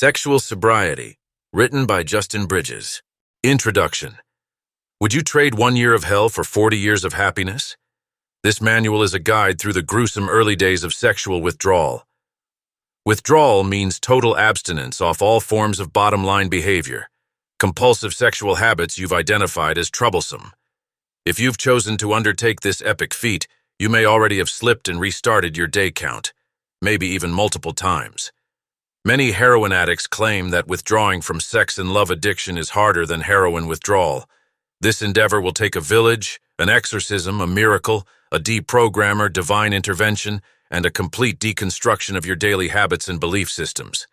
Sexual Sobriety, written by Justin Bridges. Introduction. Would you trade 1 year of hell for 40 years of happiness? This manual is a guide through the gruesome early days of sexual withdrawal. Withdrawal means total abstinence off all forms of bottom-line behavior, compulsive sexual habits you've identified as troublesome. If you've chosen to undertake this epic feat, you may already have slipped and restarted your day count, maybe even multiple times. Many heroin addicts claim that withdrawing from sex and love addiction is harder than heroin withdrawal. This endeavor will take a village, an exorcism, a miracle, a deprogrammer, divine intervention, and a complete deconstruction of your daily habits and belief systems.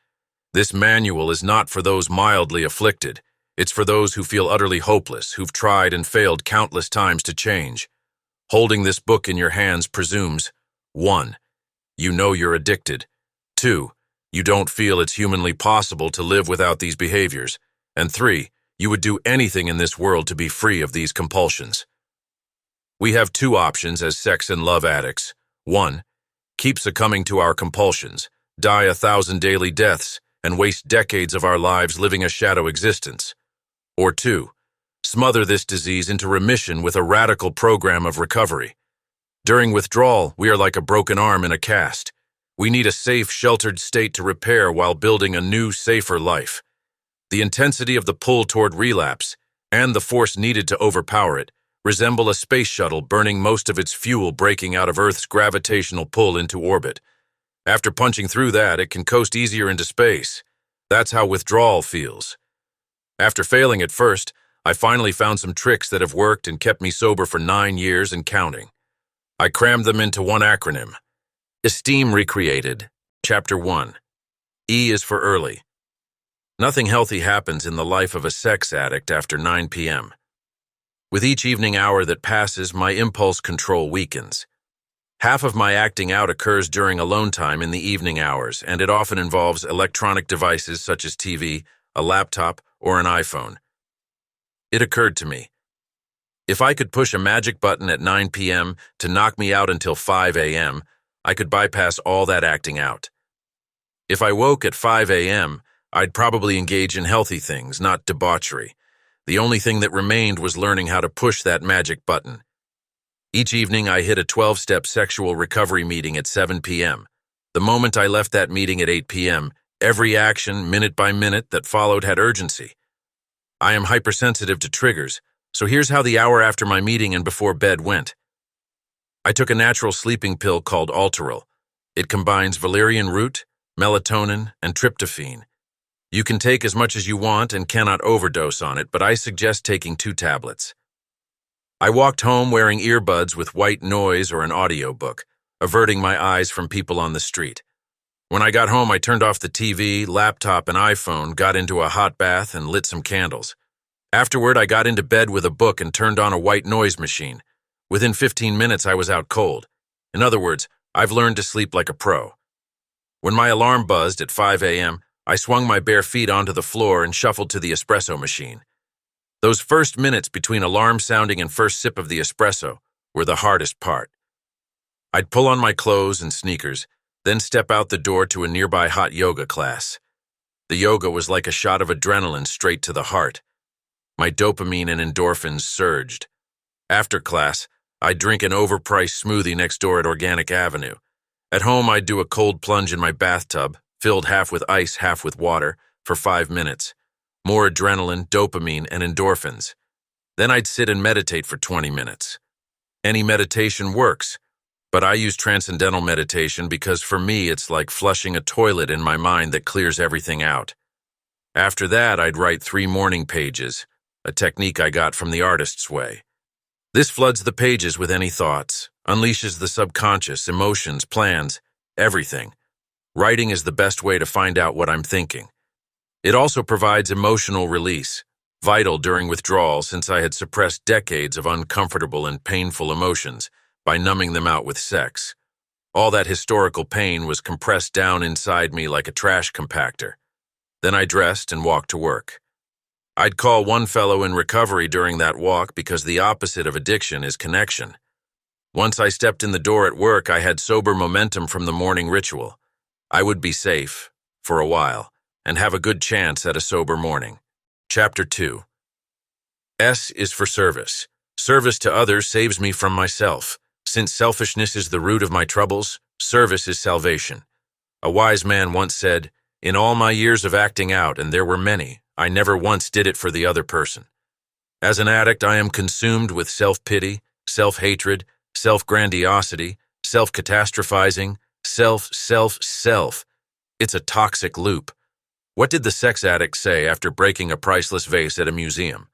This manual is not for those mildly afflicted. It's for those who feel utterly hopeless, who've tried and failed countless times to change. Holding this book in your hands presumes 1. You know you're addicted. 2. You don't feel it's humanly possible to live without these behaviors. And 3. You would do anything in this world to be free of these compulsions. We have 2 options as sex and love addicts. 1. Keep succumbing to our compulsions, die 1,000 daily deaths, and waste decades of our lives living a shadow existence. Or 2. Smother this disease into remission with a radical program of recovery. During withdrawal, we are like a broken arm in a cast. We need a safe, sheltered state to repair while building a new, safer life. The intensity of the pull toward relapse, and the force needed to overpower it, resemble a space shuttle burning most of its fuel breaking out of Earth's gravitational pull into orbit. After punching through that, it can coast easier into space. That's how withdrawal feels. After failing at first, I finally found some tricks that have worked and kept me sober for 9 years and counting. I crammed them into one acronym. Esteem Recreated. Chapter 1. E is for early. Nothing healthy happens in the life of a sex addict after 9 p.m. With each evening hour that passes, my impulse control weakens. Half of my acting out occurs during alone time in the evening hours, and it often involves electronic devices such as TV, a laptop, or an iPhone. It occurred to me, if I could push a magic button at 9 p.m. to knock me out until 5 a.m., I could bypass all that acting out. If I woke at 5 a.m., I'd probably engage in healthy things, not debauchery. The only thing that remained was learning how to push that magic button. Each evening, I hit a 12-step sexual recovery meeting at 7 p.m. The moment I left that meeting at 8 p.m., every action, minute by minute, that followed had urgency. I am hypersensitive to triggers, so here's how the hour after my meeting and before bed went. I took a natural sleeping pill called Alteral. It combines valerian root, melatonin, and tryptophan. You can take as much as you want and cannot overdose on it, but I suggest taking 2 tablets. I walked home wearing earbuds with white noise or an audiobook, averting my eyes from people on the street. When I got home, I turned off the TV, laptop, and iPhone, got into a hot bath, and lit some candles. Afterward, I got into bed with a book and turned on a white noise machine. Within 15 minutes, I was out cold. In other words, I've learned to sleep like a pro. When my alarm buzzed at 5 a.m., I swung my bare feet onto the floor and shuffled to the espresso machine. Those first minutes between alarm sounding and first sip of the espresso were the hardest part. I'd pull on my clothes and sneakers, then step out the door to a nearby hot yoga class. The yoga was like a shot of adrenaline straight to the heart. My dopamine and endorphins surged. After class, I'd drink an overpriced smoothie next door at Organic Avenue. At home, I'd do a cold plunge in my bathtub, filled half with ice, half with water, for 5 minutes. More adrenaline, dopamine, and endorphins. Then I'd sit and meditate for 20 minutes. Any meditation works, but I use transcendental meditation because for me it's like flushing a toilet in my mind that clears everything out. After that, I'd write 3 morning pages, a technique I got from the artist's way. This floods the pages with any thoughts, unleashes the subconscious, emotions, plans, everything. Writing is the best way to find out what I'm thinking. It also provides emotional release, vital during withdrawal since I had suppressed decades of uncomfortable and painful emotions by numbing them out with sex. All that historical pain was compressed down inside me like a trash compactor. Then I dressed and walked to work. I'd call one fellow in recovery during that walk because the opposite of addiction is connection. Once I stepped in the door at work, I had sober momentum from the morning ritual. I would be safe, for a while. and have a good chance at a sober morning. Chapter 2. S is for service. Service to others saves me from myself. Since selfishness is the root of my troubles, service is salvation. A wise man once said, "In all my years of acting out, and there were many, I never once did it for the other person." As an addict, I am consumed with self-pity, self-hatred, self-grandiosity, self-catastrophizing, self. It's a toxic loop. What did the sex addict say after breaking a priceless vase at a museum?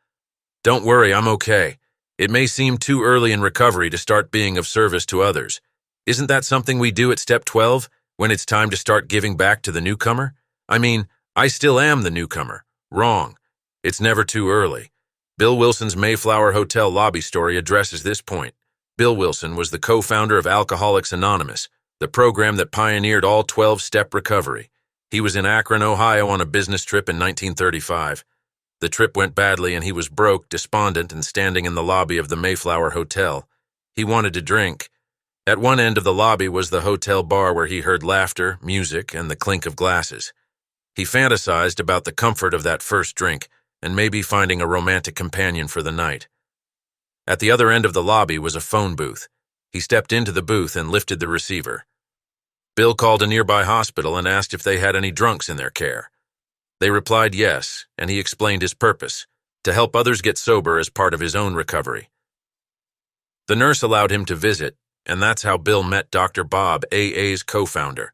"Don't worry, I'm okay. It may seem too early in recovery to start being of service to others. Isn't that something we do at step 12, when it's time to start giving back to the newcomer? I mean, I still am the newcomer. Wrong. It's never too early." Bill Wilson's Mayflower Hotel lobby story addresses this point. Bill Wilson was the co-founder of Alcoholics Anonymous, the program that pioneered all 12-step recovery. He was in Akron, Ohio on a business trip in 1935. The trip went badly and he was broke, despondent, and standing in the lobby of the Mayflower Hotel. He wanted to drink. At one end of the lobby was the hotel bar where he heard laughter, music, and the clink of glasses. He fantasized about the comfort of that first drink and maybe finding a romantic companion for the night. At the other end of the lobby was a phone booth. He stepped into the booth and lifted the receiver. Bill called a nearby hospital and asked if they had any drunks in their care. They replied yes, and he explained his purpose, to help others get sober as part of his own recovery. The nurse allowed him to visit, and that's how Bill met Dr. Bob, AA's co-founder.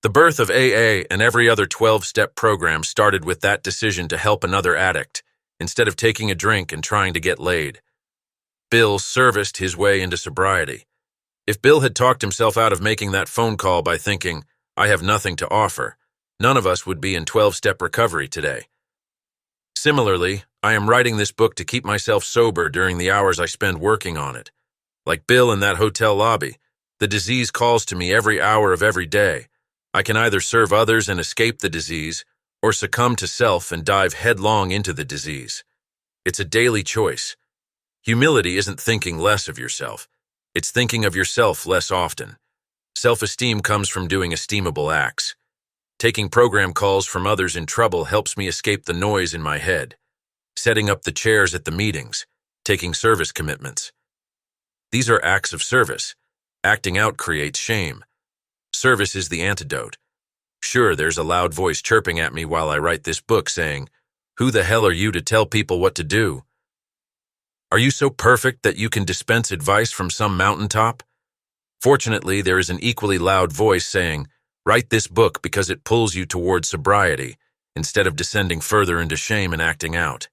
The birth of AA and every other 12-step program started with that decision to help another addict, instead of taking a drink and trying to get laid. Bill serviced his way into sobriety. If Bill had talked himself out of making that phone call by thinking, "I have nothing to offer," none of us would be in 12-step recovery today. Similarly, I am writing this book to keep myself sober during the hours I spend working on it. Like Bill in that hotel lobby, the disease calls to me every hour of every day. I can either serve others and escape the disease, or succumb to self and dive headlong into the disease. It's a daily choice. Humility isn't thinking less of yourself. It's thinking of yourself less often. Self-esteem comes from doing esteemable acts. Taking program calls from others in trouble helps me escape the noise in my head. Setting up the chairs at the meetings, taking service commitments. These are acts of service. Acting out creates shame. Service is the antidote. Sure, there's a loud voice chirping at me while I write this book saying, "Who the hell are you to tell people what to do? Are you so perfect that you can dispense advice from some mountaintop?" Fortunately, there is an equally loud voice saying, "Write this book because it pulls you toward sobriety, instead of descending further into shame and acting out."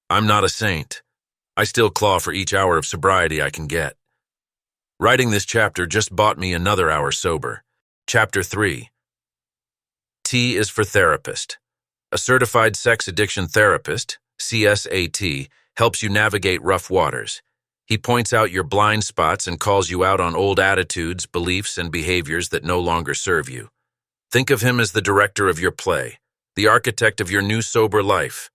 I'm not a saint. I still claw for each hour of sobriety I can get. Writing this chapter just bought me another hour sober. Chapter 3. T is for therapist. A certified sex addiction therapist, CSAT, helps you navigate rough waters. He points out your blind spots and calls you out on old attitudes, beliefs, and behaviors that no longer serve you. Think of him as the director of your play, the architect of your new sober life.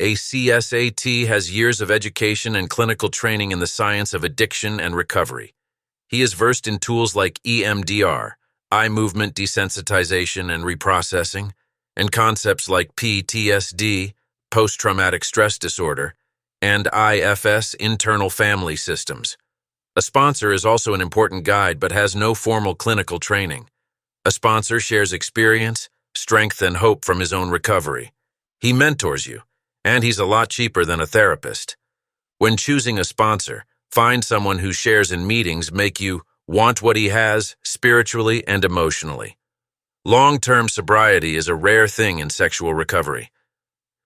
A CSAT has years of education and clinical training in the science of addiction and recovery. He is versed in tools like EMDR, eye movement desensitization and reprocessing, and concepts like PTSD, post-traumatic stress disorder, and IFS, internal family systems. A sponsor is also an important guide but has no formal clinical training. A sponsor shares experience, strength, and hope from his own recovery. He mentors you, and he's a lot cheaper than a therapist. When choosing a sponsor, find someone who shares in meetings make you want what he has spiritually and emotionally. Long-term sobriety is a rare thing in sexual recovery.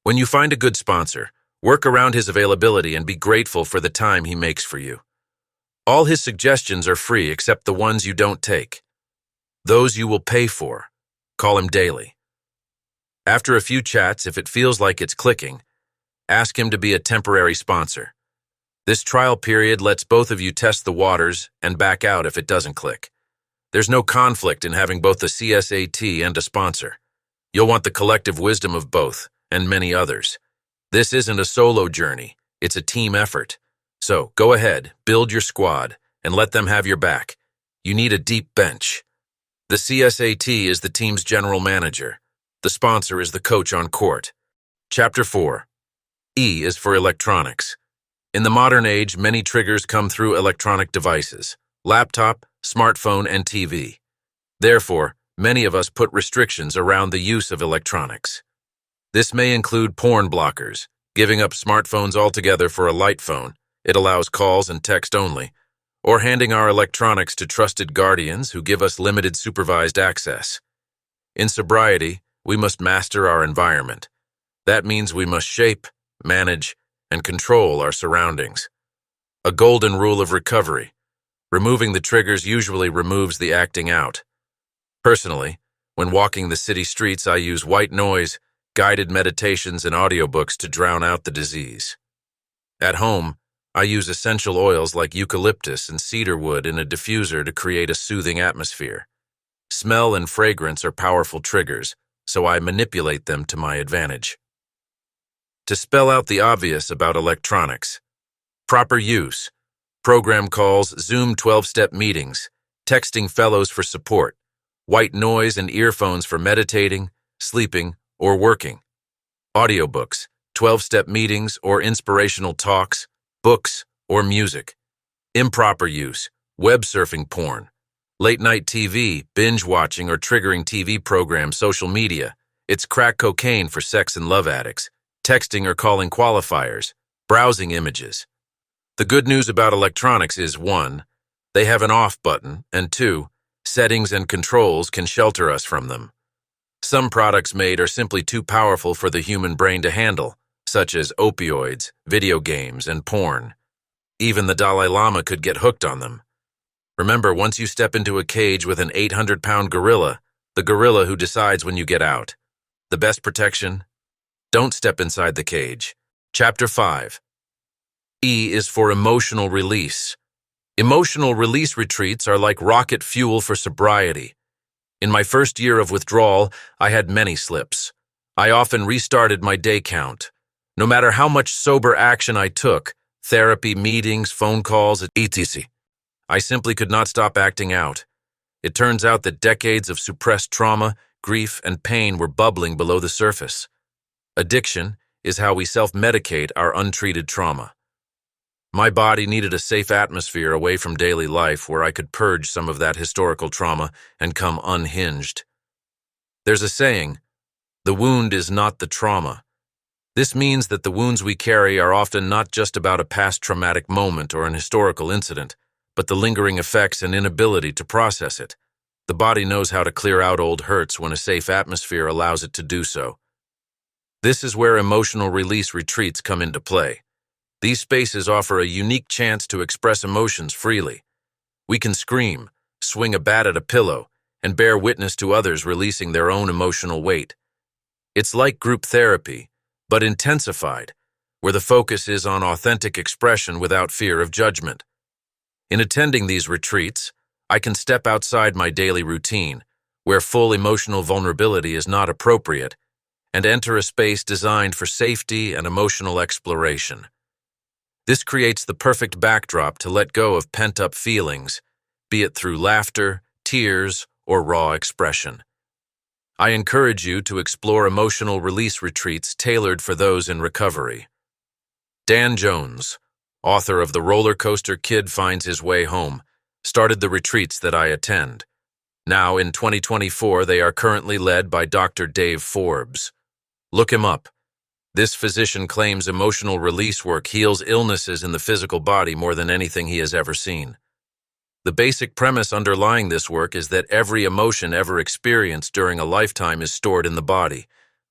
When you find a good sponsor, work around his availability and be grateful for the time he makes for you. All his suggestions are free except the ones you don't take. Those you will pay for. Call him daily. After a few chats, if it feels like it's clicking, ask him to be a temporary sponsor. This trial period lets both of you test the waters and back out if it doesn't click. There's no conflict in having both a CSAT and a sponsor. You'll want the collective wisdom of both, and many others. This isn't a solo journey, it's a team effort. So go ahead, build your squad, and let them have your back. You need a deep bench. The CSAT is the team's general manager. The sponsor is the coach on court. Chapter 4. E is for electronics. In the modern age, many triggers come through electronic devices: laptop, smartphone, and TV. Therefore, many of us put restrictions around the use of electronics. This may include porn blockers, giving up smartphones altogether for a light phone. It allows calls and text only, or handing our electronics to trusted guardians who give us limited supervised access. In sobriety, we must master our environment. That means we must shape, manage, and control our surroundings. A golden rule of recovery: removing the triggers usually removes the acting out. Personally, when walking the city streets, I use white noise, guided meditations, and audiobooks to drown out the disease. At home, I use essential oils like eucalyptus and cedar wood in a diffuser to create a soothing atmosphere. Smell and fragrance are powerful triggers, so I manipulate them to my advantage. To spell out the obvious about electronics: proper use, program calls, Zoom 12-step meetings, texting fellows for support, white noise and earphones for meditating, sleeping, or working, audiobooks, 12-step meetings or inspirational talks, books, or music. Improper use: web surfing porn, late-night TV, binge-watching or triggering TV programs, social media. It's crack cocaine for sex and love addicts, texting or calling qualifiers, browsing images. The good news about electronics is 1, they have an off button, and 2, settings and controls can shelter us from them. Some products made are simply too powerful for the human brain to handle, such as opioids, video games, and porn. Even the Dalai Lama could get hooked on them. Remember, once you step into a cage with an 800-pound gorilla, the gorilla who decides when you get out. The best protection? Don't step inside the cage. Chapter 5. E is for emotional release. Emotional release retreats are like rocket fuel for sobriety. In my first year of withdrawal, I had many slips. I often restarted my day count. No matter how much sober action I took, therapy, meetings, phone calls, etc., I simply could not stop acting out. It turns out that decades of suppressed trauma, grief, and pain were bubbling below the surface. Addiction is how we self-medicate our untreated trauma. My body needed a safe atmosphere away from daily life where I could purge some of that historical trauma and come unhinged. There's a saying, the wound is not the trauma. This means that the wounds we carry are often not just about a past traumatic moment or an historical incident, but the lingering effects and inability to process it. The body knows how to clear out old hurts when a safe atmosphere allows it to do so. This is where emotional release retreats come into play. These spaces offer a unique chance to express emotions freely. We can scream, swing a bat at a pillow, and bear witness to others releasing their own emotional weight. It's like group therapy, but intensified, where the focus is on authentic expression without fear of judgment. In attending these retreats, I can step outside my daily routine, where full emotional vulnerability is not appropriate, and enter a space designed for safety and emotional exploration. This creates the perfect backdrop to let go of pent-up feelings, be it through laughter, tears, or raw expression. I encourage you to explore emotional release retreats tailored for those in recovery. Dan Jones, author of The Roller Coaster Kid Finds His Way Home, started the retreats that I attend. Now, in 2024, they are currently led by Dr. Dave Forbes. Look him up. This physician claims emotional release work heals illnesses in the physical body more than anything he has ever seen. The basic premise underlying this work is that every emotion ever experienced during a lifetime is stored in the body.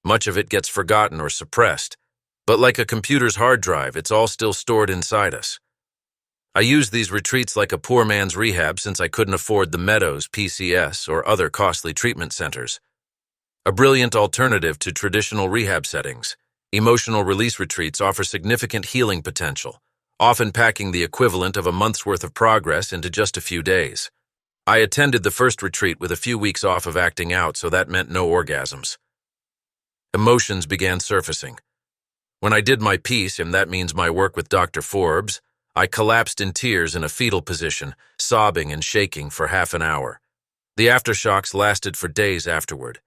Much of it gets forgotten or suppressed, but like a computer's hard drive, it's all still stored inside us. I use these retreats like a poor man's rehab since I couldn't afford the Meadows, PCS, or other costly treatment centers. A brilliant alternative to traditional rehab settings, emotional release retreats offer significant healing potential, often packing the equivalent of a month's worth of progress into just a few days. I attended the first retreat with a few weeks off of acting out, so that meant no orgasms. Emotions began surfacing. When I did my piece, and that means my work with Dr. Forbes, I collapsed in tears in a fetal position, sobbing and shaking for half an hour. The aftershocks lasted for days afterward.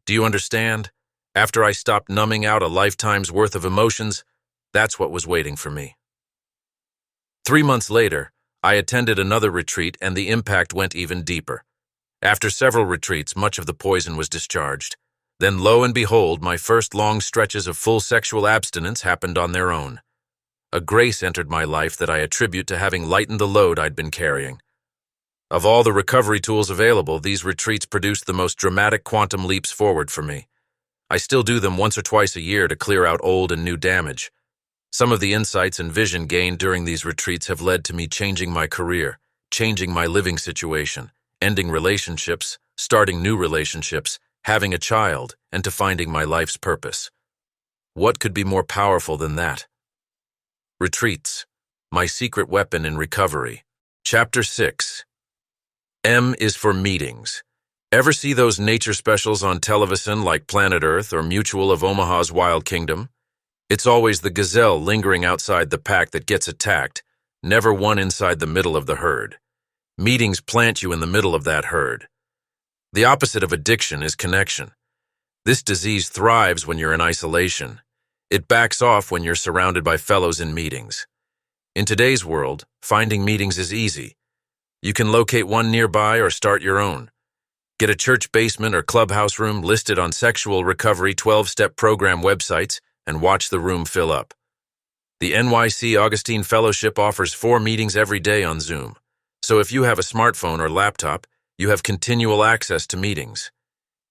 Do you understand? After I stopped numbing out a lifetime's worth of emotions, that's what was waiting for me. 3 months later, I attended another retreat and the impact went even deeper. After several retreats, much of the poison was discharged. Then, lo and behold, my first long stretches of full sexual abstinence happened on their own. A grace entered my life that I attribute to having lightened the load I'd been carrying. Of all the recovery tools available, these retreats produced the most dramatic quantum leaps forward for me. I still do them once or twice a year to clear out old and new damage. Some of the insights and vision gained during these retreats have led to me changing my career, changing my living situation, ending relationships, starting new relationships, having a child, and to finding my life's purpose. What could be more powerful than that? Retreats, my secret weapon in recovery. Chapter 6. M is for meetings. Ever see those nature specials on television like Planet Earth or Mutual of Omaha's Wild Kingdom? It's always the gazelle lingering outside the pack that gets attacked, never one inside the middle of the herd. Meetings plant you in the middle of that herd. The opposite of addiction is connection. This disease thrives when you're in isolation. It backs off when you're surrounded by fellows in meetings. In today's world, finding meetings is easy. You can locate one nearby or start your own. Get a church basement or clubhouse room listed on Sexual Recovery 12-step program websites and watch the room fill up. The NYC Augustine Fellowship offers 4 meetings every day on Zoom. So if you have a smartphone or laptop, you have continual access to meetings.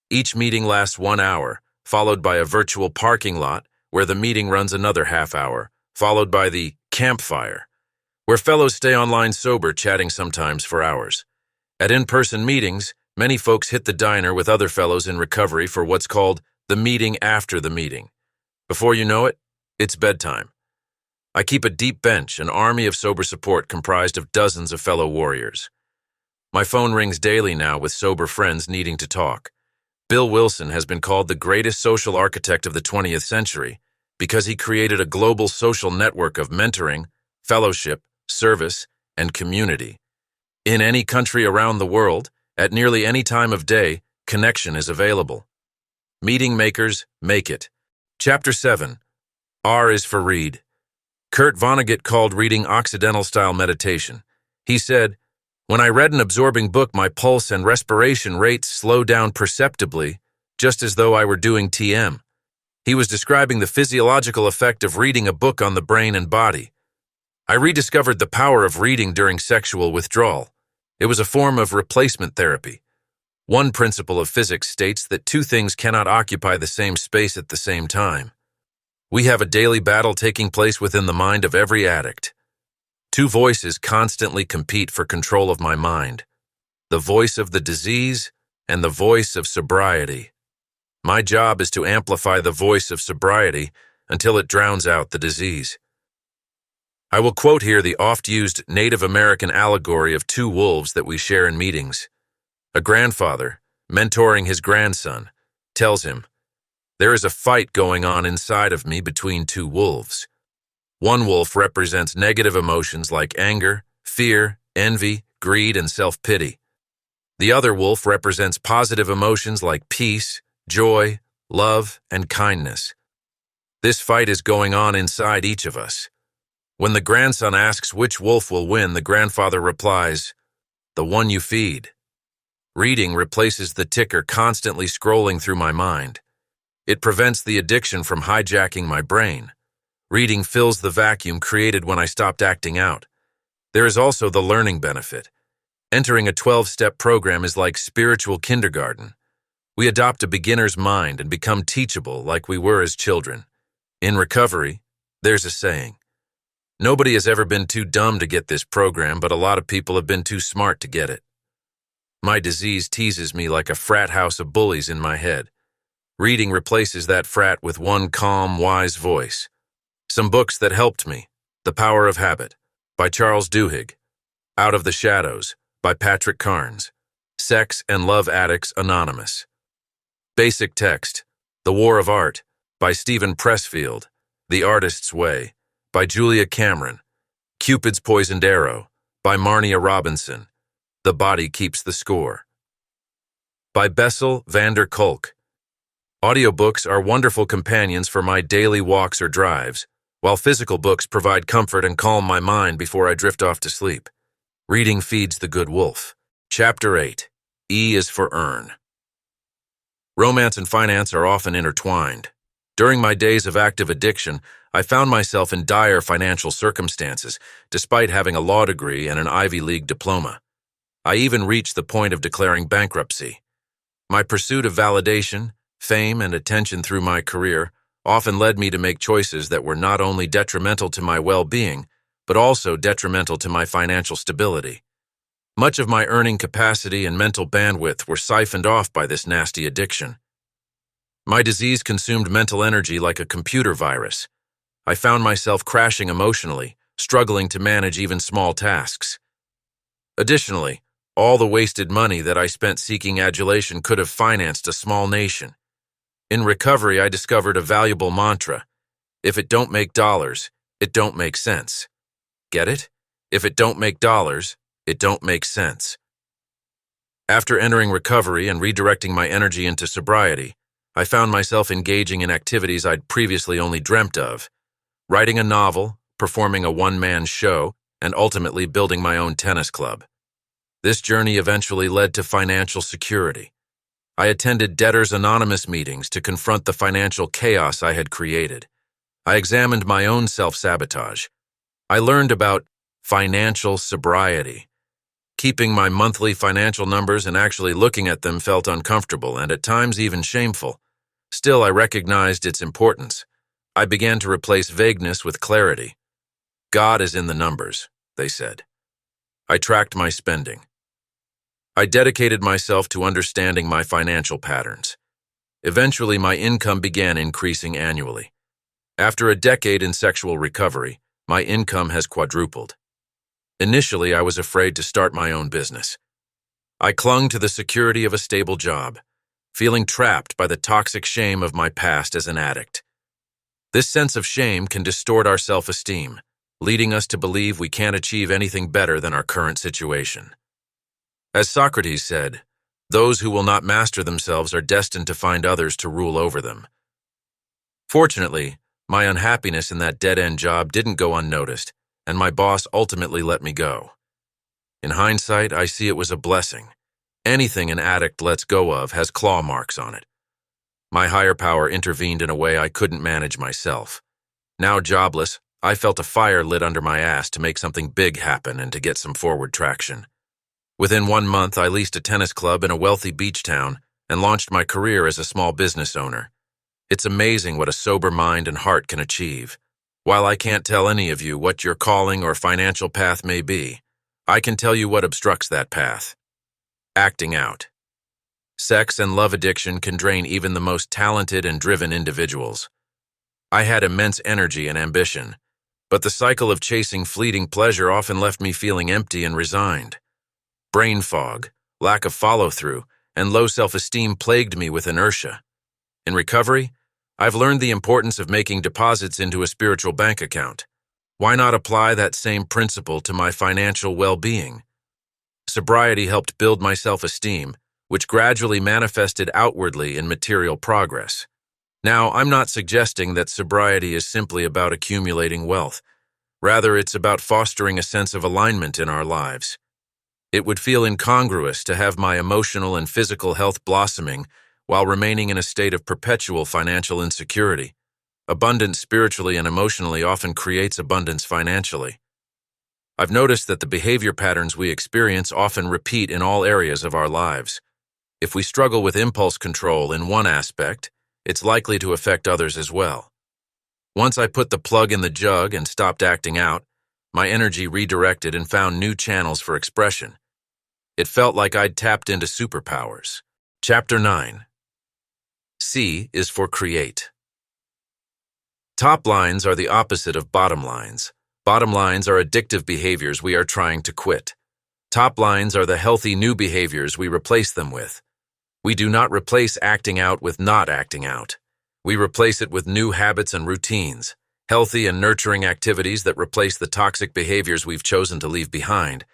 Each meeting lasts 1 hour, followed by a virtual parking lot where the meeting runs another half hour, followed by the campfire, where fellows stay online sober, chatting sometimes for hours. At in-person meetings, many folks hit the diner with other fellows in recovery for what's called the meeting after the meeting. Before you know it, it's bedtime. I keep a deep bench, an army of sober support comprised of dozens of fellow warriors. My phone rings daily now with sober friends needing to talk. Bill Wilson has been called the greatest social architect of the 20th century because he created a global social network of mentoring, fellowship, service, and community. In any country around the world, at nearly any time of day, connection is available. Meeting makers make it. Chapter 7. R is for read. Kurt Vonnegut called reading Occidental-style meditation. He said, "When I read an absorbing book, my pulse and respiration rates slowed down perceptibly, just as though I were doing TM." He was describing the physiological effect of reading a book on the brain and body. I rediscovered the power of reading during sexual withdrawal. It was a form of replacement therapy. One principle of physics states that 2 things cannot occupy the same space at the same time. We have a daily battle taking place within the mind of every addict. 2 voices constantly compete for control of my mind: the voice of the disease and the voice of sobriety. My job is to amplify the voice of sobriety until it drowns out the disease. I will quote here the oft-used Native American allegory of 2 wolves that we share in meetings. A grandfather, mentoring his grandson, tells him, "There is a fight going on inside of me between 2 wolves. One wolf represents negative emotions like anger, fear, envy, greed, and self-pity. The other wolf represents positive emotions like peace, joy, love, and kindness. This fight is going on inside each of us." When the grandson asks which wolf will win, the grandfather replies, "The one you feed." Reading replaces the ticker constantly scrolling through my mind. It prevents the addiction from hijacking my brain. Reading fills the vacuum created when I stopped acting out. There is also the learning benefit. Entering a 12-step program is like spiritual kindergarten. We adopt a beginner's mind and become teachable like we were as children. In recovery, there's a saying: nobody has ever been too dumb to get this program, but a lot of people have been too smart to get it. My disease teases me like a frat house of bullies in my head. Reading replaces that frat with one calm, wise voice. Some books that helped me: The Power of Habit, by Charles Duhigg; Out of the Shadows, by Patrick Carnes; Sex and Love Addicts Anonymous. Basic text: The War of Art, by Stephen Pressfield; The Artist's Way, by Julia Cameron; Cupid's Poisoned Arrow, by Marnia Robinson; The Body Keeps the Score, by Bessel van der Kolk. Audiobooks are wonderful companions for my daily walks or drives, while physical books provide comfort and calm my mind before I drift off to sleep. Reading feeds the good wolf. Chapter 8. E is for Earn. Romance and finance are often intertwined. During my days of active addiction, I found myself in dire financial circumstances, despite having a law degree and an Ivy League diploma. I even reached the point of declaring bankruptcy. My pursuit of validation, fame, and attention through my career often led me to make choices that were not only detrimental to my well-being, but also detrimental to my financial stability. Much of my earning capacity and mental bandwidth were siphoned off by this nasty addiction. My disease consumed mental energy like a computer virus. I found myself crashing emotionally, struggling to manage even small tasks. Additionally, all the wasted money that I spent seeking adulation could have financed a small nation. In recovery, I discovered a valuable mantra. If it don't make dollars, it don't make sense. Get it? If it don't make dollars, it don't make sense. After entering recovery and redirecting my energy into sobriety, I found myself engaging in activities I'd previously only dreamt of. Writing a novel, performing a one-man show, and ultimately building my own tennis club. This journey eventually led to financial security. I attended Debtors Anonymous meetings to confront the financial chaos I had created. I examined my own self-sabotage. I learned about financial sobriety. Keeping my monthly financial numbers and actually looking at them felt uncomfortable and at times even shameful. Still, I recognized its importance. I began to replace vagueness with clarity. God is in the numbers, they said. I tracked my spending. I dedicated myself to understanding my financial patterns. Eventually, my income began increasing annually. After a decade in sexual recovery, my income has quadrupled. Initially, I was afraid to start my own business. I clung to the security of a stable job, feeling trapped by the toxic shame of my past as an addict. This sense of shame can distort our self-esteem, leading us to believe we can't achieve anything better than our current situation. As Socrates said, those who will not master themselves are destined to find others to rule over them. Fortunately, my unhappiness in that dead-end job didn't go unnoticed, and my boss ultimately let me go. In hindsight, I see it was a blessing. Anything an addict lets go of has claw marks on it. My higher power intervened in a way I couldn't manage myself. Now jobless, I felt a fire lit under my ass to make something big happen and to get some forward traction. Within 1 month, I leased a tennis club in a wealthy beach town and launched my career as a small business owner. It's amazing what a sober mind and heart can achieve. While I can't tell any of you what your calling or financial path may be, I can tell you what obstructs that path. Acting out. Sex and love addiction can drain even the most talented and driven individuals. I had immense energy and ambition, but the cycle of chasing fleeting pleasure often left me feeling empty and resigned. Brain fog, lack of follow-through, and low self-esteem plagued me with inertia. In recovery, I've learned the importance of making deposits into a spiritual bank account. Why not apply that same principle to my financial well-being? Sobriety helped build my self-esteem, which gradually manifested outwardly in material progress. Now, I'm not suggesting that sobriety is simply about accumulating wealth. Rather, it's about fostering a sense of alignment in our lives. It would feel incongruous to have my emotional and physical health blossoming while remaining in a state of perpetual financial insecurity. Abundance spiritually and emotionally often creates abundance financially. I've noticed that the behavior patterns we experience often repeat in all areas of our lives. If we struggle with impulse control in one aspect, it's likely to affect others as well. Once I put the plug in the jug and stopped acting out, my energy redirected and found new channels for expression. It felt like I'd tapped into superpowers. Chapter 9. C is for Create. Top lines are the opposite of bottom lines. Bottom lines are addictive behaviors we are trying to quit. Top lines are the healthy new behaviors we replace them with. We do not replace acting out with not acting out. We replace it with new habits and routines, healthy and nurturing activities that replace the toxic behaviors we've chosen to leave behind,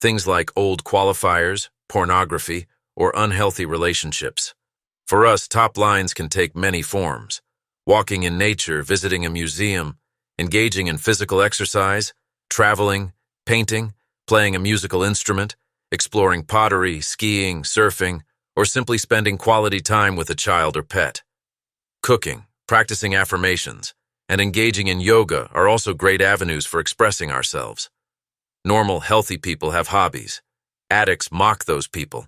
things like old qualifiers, pornography, or unhealthy relationships. For us, top lines can take many forms. Walking in nature, visiting a museum, engaging in physical exercise, traveling, painting, playing a musical instrument, exploring pottery, skiing, surfing, or simply spending quality time with a child or pet. Cooking, practicing affirmations, and engaging in yoga are also great avenues for expressing ourselves. Normal, healthy people have hobbies. Addicts mock those people.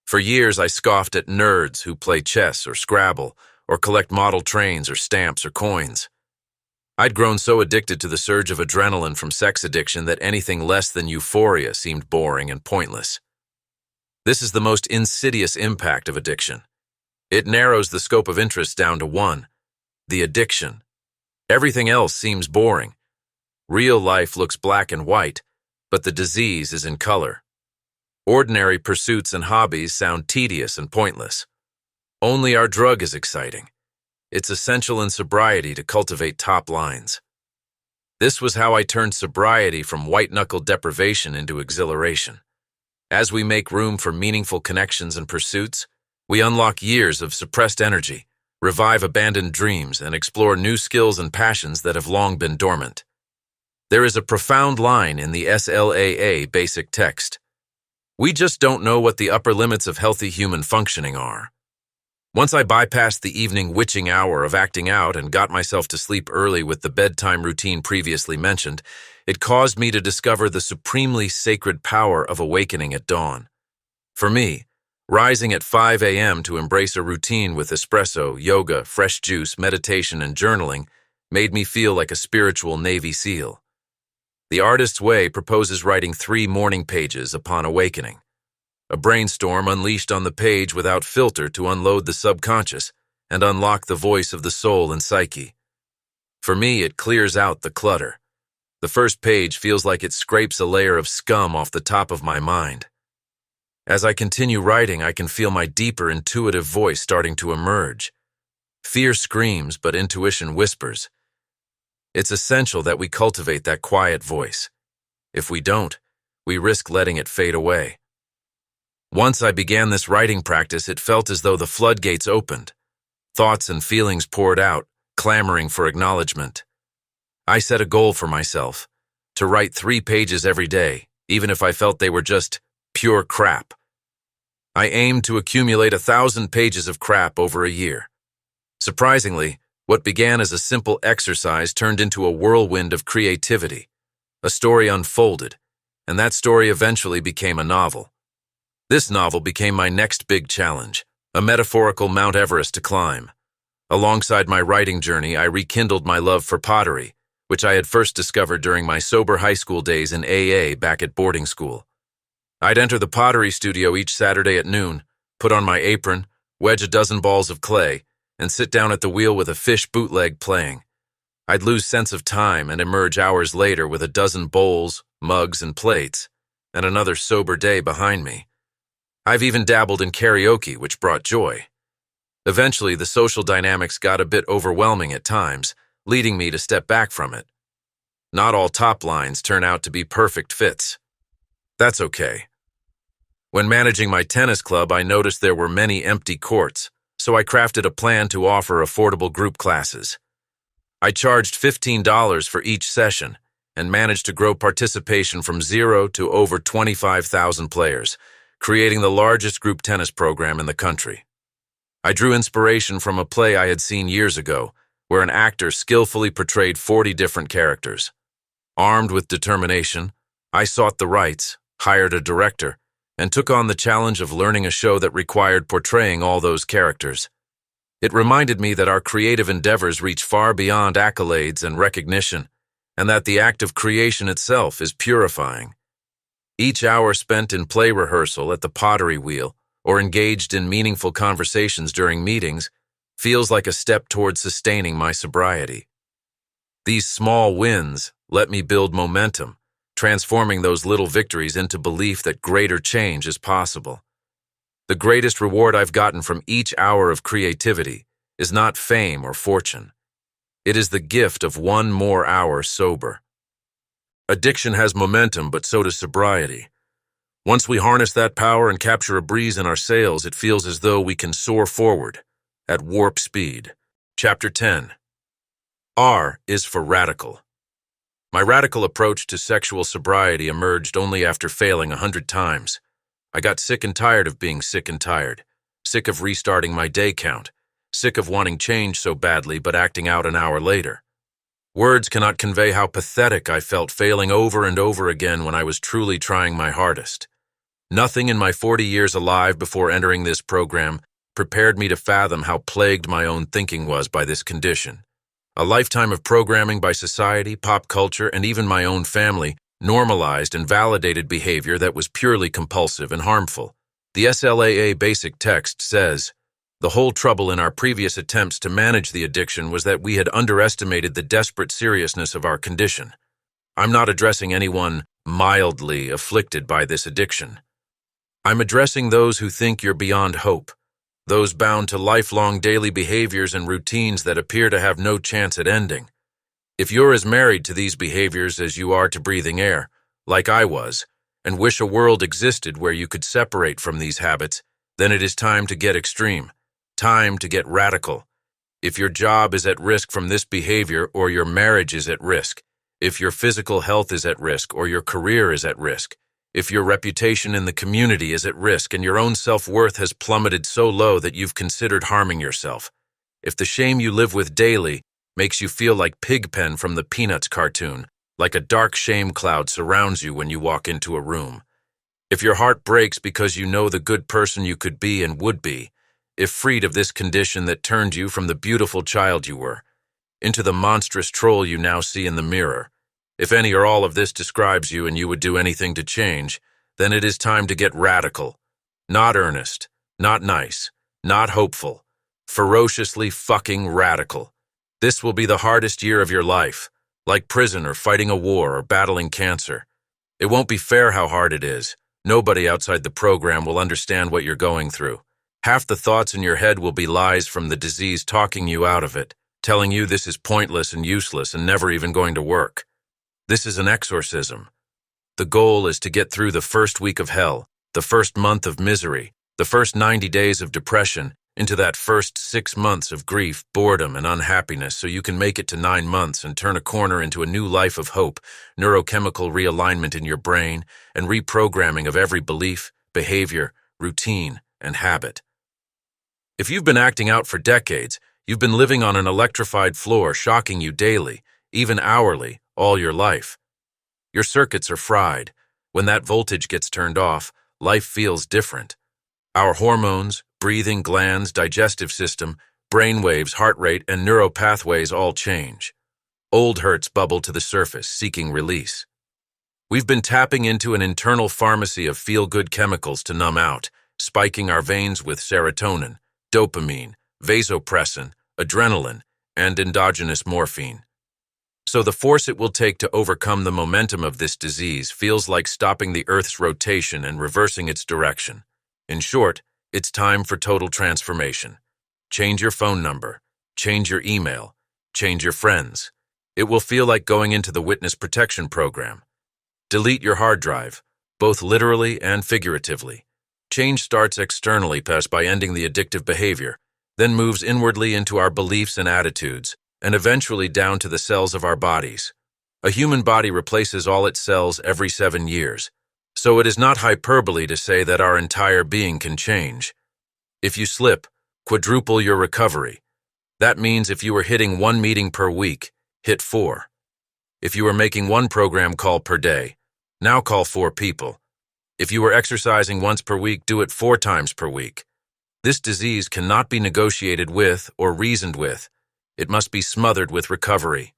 For years, I scoffed at nerds who play chess or Scrabble or collect model trains or stamps or coins. I'd grown so addicted to the surge of adrenaline from sex addiction that anything less than euphoria seemed boring and pointless. This is the most insidious impact of addiction. It narrows the scope of interest down to one: the addiction. Everything else seems boring. Real life looks black and white, but the disease is in color. Ordinary pursuits and hobbies sound tedious and pointless. Only our drug is exciting. It's essential in sobriety to cultivate top lines. This was how I turned sobriety from white-knuckle deprivation into exhilaration. As we make room for meaningful connections and pursuits, we unlock years of suppressed energy, revive abandoned dreams, and explore new skills and passions that have long been dormant. There is a profound line in the SLAA basic text. We just don't know what the upper limits of healthy human functioning are. Once I bypassed the evening witching hour of acting out and got myself to sleep early with the bedtime routine previously mentioned, it caused me to discover the supremely sacred power of awakening at dawn. For me, rising at 5 a.m. to embrace a routine with espresso, yoga, fresh juice, meditation, and journaling made me feel like a spiritual Navy SEAL. The Artist's Way proposes writing 3 morning pages upon awakening. A brainstorm unleashed on the page without filter to unload the subconscious and unlock the voice of the soul and psyche. For me, it clears out the clutter. The first page feels like it scrapes a layer of scum off the top of my mind. As I continue writing, I can feel my deeper intuitive voice starting to emerge. Fear screams, but intuition whispers. It's essential that we cultivate that quiet voice. If we don't, we risk letting it fade away. Once I began this writing practice, it felt as though the floodgates opened. Thoughts and feelings poured out, clamoring for acknowledgement. I set a goal for myself, to write 3 pages every day, even if I felt they were just pure crap. I aimed to accumulate 1,000 pages of crap over a year. Surprisingly, what began as a simple exercise turned into a whirlwind of creativity. A story unfolded, and that story eventually became a novel. This novel became my next big challenge, a metaphorical Mount Everest to climb. Alongside my writing journey, I rekindled my love for pottery, which I had first discovered during my sober high school days in AA back at boarding school. I'd enter the pottery studio each Saturday at noon, put on my apron, wedge a dozen balls of clay, and sit down at the wheel with a fish bootleg playing. I'd lose sense of time and emerge hours later with a dozen bowls, mugs, and plates, and another sober day behind me. I've even dabbled in karaoke, which brought joy. Eventually, the social dynamics got a bit overwhelming at times, leading me to step back from it. Not all top lines turn out to be perfect fits. That's okay. When managing my tennis club, I noticed there were many empty courts, so I crafted a plan to offer affordable group classes. I charged $15 for each session and managed to grow participation from 0 to over 25,000 players, creating the largest group tennis program in the country. I drew inspiration from a play I had seen years ago, where an actor skillfully portrayed 40 different characters. Armed with determination, I sought the rights, hired a director, and took on the challenge of learning a show that required portraying all those characters. It reminded me that our creative endeavors reach far beyond accolades and recognition, and that the act of creation itself is purifying. Each hour spent in play rehearsal at the pottery wheel or engaged in meaningful conversations during meetings feels like a step toward sustaining my sobriety. These small wins let me build momentum, transforming those little victories into belief that greater change is possible. The greatest reward I've gotten from each hour of creativity is not fame or fortune. It is the gift of one more hour sober. Addiction has momentum, but so does sobriety. Once we harness that power and capture a breeze in our sails, it feels as though we can soar forward at warp speed. Chapter 10. R is for radical. My radical approach to sexual sobriety emerged only after failing 100 times. I got sick and tired of being sick and tired, sick of restarting my day count, sick of wanting change so badly but acting out an hour later. Words cannot convey how pathetic I felt failing over and over again when I was truly trying my hardest. Nothing in my 40 years alive before entering this program prepared me to fathom how plagued my own thinking was by this condition. A lifetime of programming by society, pop culture, and even my own family normalized and validated behavior that was purely compulsive and harmful. The SLAA basic text says, "The whole trouble in our previous attempts to manage the addiction was that we had underestimated the desperate seriousness of our condition." I'm not addressing anyone mildly afflicted by this addiction. I'm addressing those who think you're beyond hope, those bound to lifelong daily behaviors and routines that appear to have no chance at ending. If you're as married to these behaviors as you are to breathing air, like I was, and wish a world existed where you could separate from these habits, then it is time to get extreme, time to get radical. If your job is at risk from this behavior or your marriage is at risk, if your physical health is at risk or your career is at risk, if your reputation in the community is at risk and your own self-worth has plummeted so low that you've considered harming yourself, if the shame you live with daily makes you feel like Pigpen from the Peanuts cartoon, like a dark shame cloud surrounds you when you walk into a room, if your heart breaks because you know the good person you could be and would be, if freed of this condition that turned you from the beautiful child you were into the monstrous troll you now see in the mirror, if any or all of this describes you and you would do anything to change, then it is time to get radical. Not earnest, not nice, not hopeful. Ferociously fucking radical. This will be the hardest year of your life, like prison or fighting a war or battling cancer. It won't be fair how hard it is. Nobody outside the program will understand what you're going through. Half the thoughts in your head will be lies from the disease talking you out of it, telling you this is pointless and useless and never even going to work. This is an exorcism. The goal is to get through the first week of hell, the first month of misery, the first 90 days of depression, into that first 6 months of grief, boredom, and unhappiness so you can make it to 9 months and turn a corner into a new life of hope, neurochemical realignment in your brain, and reprogramming of every belief, behavior, routine, and habit. If you've been acting out for decades, you've been living on an electrified floor shocking you daily, even hourly, all your life. Your circuits are fried. When that voltage gets turned off, life feels different. Our hormones, breathing glands, digestive system, brain waves, heart rate, and neuropathways all change. Old hurts bubble to the surface, seeking release. We've been tapping into an internal pharmacy of feel-good chemicals to numb out, spiking our veins with serotonin, dopamine, vasopressin, adrenaline, and endogenous morphine. So the force it will take to overcome the momentum of this disease feels like stopping the Earth's rotation and reversing its direction. In short, it's time for total transformation. Change your phone number, change your email, change your friends. It will feel like going into the witness protection program. Delete your hard drive, both literally and figuratively. Change starts externally first by ending the addictive behavior, then moves inwardly into our beliefs and attitudes, and eventually down to the cells of our bodies. A human body replaces all its cells every 7 years, so it is not hyperbole to say that our entire being can change. If you slip, quadruple your recovery. That means if you were hitting 1 meeting per week, hit 4. If you were making 1 program call per day, now call 4 people. If you were exercising once per week, do it 4 times per week. This disease cannot be negotiated with or reasoned with. It must be smothered with recovery.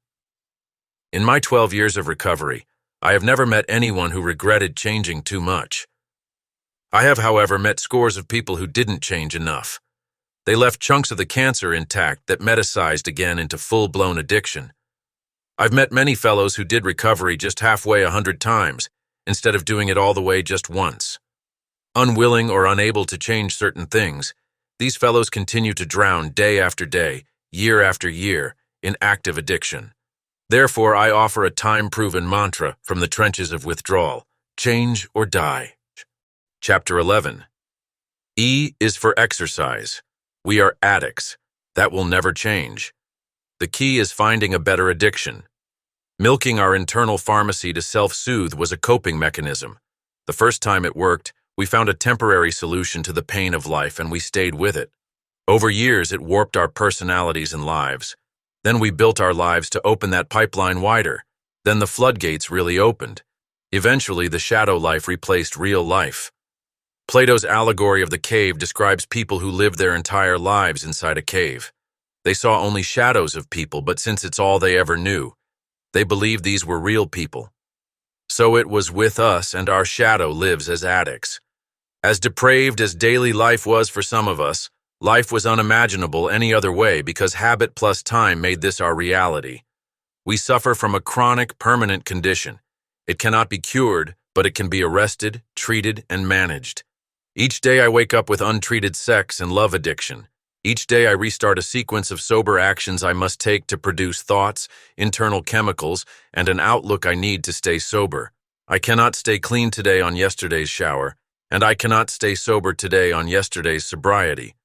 In my 12 years of recovery, I have never met anyone who regretted changing too much. I have, however, met scores of people who didn't change enough. They left chunks of the cancer intact that metastasized again into full-blown addiction. I've met many fellows who did recovery just halfway 100 times, instead of doing it all the way just once. Unwilling or unable to change certain things, these fellows continue to drown day after day, year after year, in active addiction. Therefore, I offer a time-proven mantra from the trenches of withdrawal: change or die. Chapter 11. E is for exercise. We are addicts. That will never change. The key is finding a better addiction. Milking our internal pharmacy to self-soothe was a coping mechanism. The first time it worked, we found a temporary solution to the pain of life and we stayed with it. Over years, it warped our personalities and lives. Then we built our lives to open that pipeline wider. Then the floodgates really opened. Eventually, the shadow life replaced real life. Plato's allegory of the cave describes people who lived their entire lives inside a cave. They saw only shadows of people, but since it's all they ever knew, they believed these were real people. So it was with us, and our shadow lives as addicts. As depraved as daily life was for some of us, life was unimaginable any other way because habit plus time made this our reality. We suffer from a chronic, permanent condition. It cannot be cured, but it can be arrested, treated, and managed. Each day I wake up with untreated sex and love addiction. Each day I restart a sequence of sober actions I must take to produce thoughts, internal chemicals, and an outlook I need to stay sober. I cannot stay clean today on yesterday's shower, and I cannot stay sober today on yesterday's sobriety.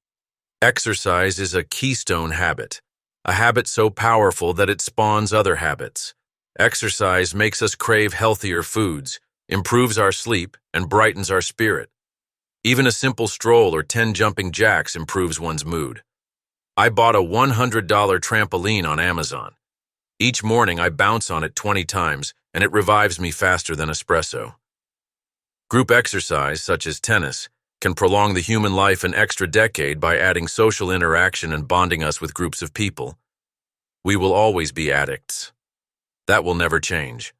Exercise is a keystone habit, a habit so powerful that it spawns other habits. Exercise makes us crave healthier foods, improves our sleep, and brightens our spirit. Even a simple stroll or 10 jumping jacks improves one's mood. I bought a $100 trampoline on Amazon. Each morning I bounce on it 20 times, and it revives me faster than espresso. Group exercise, such as tennis, can prolong the human life an extra decade by adding social interaction and bonding us with groups of people. We will always be addicts. That will never change.